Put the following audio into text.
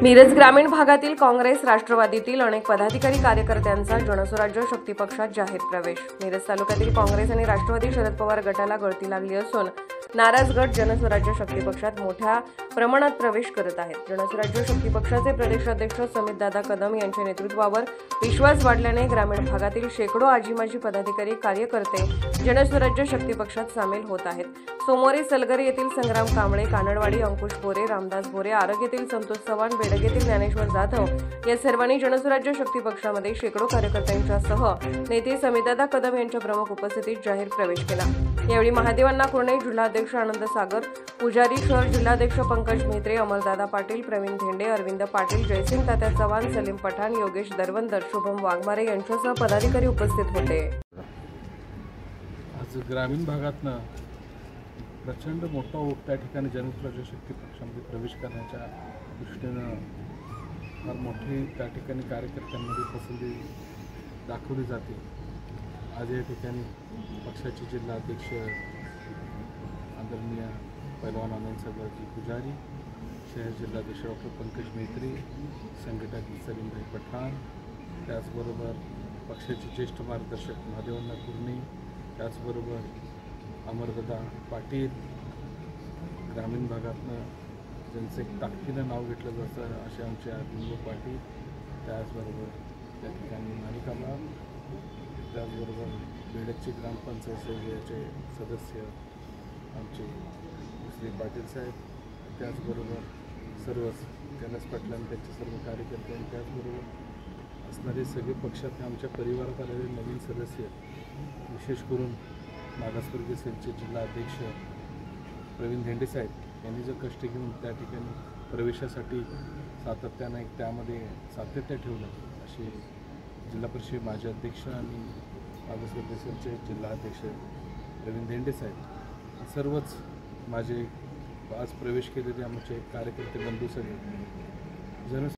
मिरज ग्रामीण भागातील काँग्रेस राष्ट्रवादीतील अनेक पदाधिकारी कार्यकर्त्यांचा जनस्वराज्य शक्ती पक्षात जाहीर प्रवेश। मिरज तालुक्यातील काँग्रेस आणि राष्ट्रवादी शरद पवार गटाला गळती लागली असून नाराज गट जनस्वराज्य शक्ती पक्षात मोठ्या प्रमाणात प्रवेश करत आहेत। जनस्वराज्य शक्ती पक्षाचे प्रदेशाध्यक्ष समितदादा कदम यांच्या नेतृत्वावर विश्वास वाढल्याने ग्रामीण भागातील शेकडो आजी-माजी पदाधिकारी कार्यकर्ते जनस्वराज्य शक्ती पक्षात सामील होत आहेत। सोमवारी सलगर येथील संग्राम कांबळे, कानडवाडी अंकुश बोरे, रामदास बोरे, आरग येथील संतोष चव्हाण, बेडग येथील ज्ञानेश्वर जाधव या सर्वांनी जनस्वराज्य शक्ती पक्षामध्ये शेकडो कार्यकर्त्यांच्या सह नेते समितदादा कदम यांच्या प्रमुख उपस्थितीत जाहीर प्रवेश केला। यावेळी महादेवांना कुर्णे, जिल्हाध्यक्ष आनंद सागर, पुजारी शहर जिल्हाध्यक्ष पंकज म्हेत्रे, अमरदादा पाटील, प्रवीण धेंडे, अरविंद पाटील, जयसिंग तात्या चव्हाण, सलीम पठाण, योगेश दरवंदर, शुभम वाघमारे यांच्यासह पदाधिकारी उपस्थित होते। आज ग्रामीण भागातनं प्रचंड मोठा ओघ त्या ठिकाणी जनस्वराज्य शक्ती पक्षामध्ये प्रवेश करण्याच्या दृष्टीनं फार मोठी त्या ठिकाणी कार्यकर्त्यांमध्ये पसंती दाखवली जाते। आज या ठिकाणी पक्षाचे जिल्हाध्यक्ष आदरणीय पैलवान आनंद सागरजी पुजारी, शहर जिल्हाध्यक्ष डॉक्टर पंकज म्हेत्रे, संघटक सलीमभाई पठाण, त्याचबरोबर पक्षाचे ज्येष्ठ मार्गदर्शक महादेवांना कुर्णे, त्याचबरोबर अमरदादा पाटील, ग्रामीण भागातनं ज्यांचं एक ताकदीनं नाव घेतलं जातं असे आमचे अरविंद पाटील, त्याचबरोबर त्या ठिकाणी माणिकाबा, त्याचबरोबर बेडगचे ग्रामपंचायत समितीचे सदस्य आमचे श्री पाटील साहेब, त्याचबरोबर सर्वच कैलास पाटलांनी त्यांचे सर्व कार्यकर्ते आणि त्याचबरोबर असणारे सगळे पक्षात आमच्या परिवारात आलेले नवीन सदस्य, विशेष करून मागासवर्गीय सेलचे जिल्हाध्यक्ष प्रवीण धेंडे साहेब यांनी जो कष्ट घेऊन त्या ठिकाणी प्रवेशासाठी सातत्यानं एक त्यामध्ये सातत्य ठेवलं असे जिल्हा परिषद माजी अध्यक्ष आणि मागासवर्गीय सेलचे जिल्हाध्यक्ष प्रवीण धेंडे साहेब सर्वच माझे आज प्रवेश केलेले आमचे कार्यकर्ते बंधू सगळे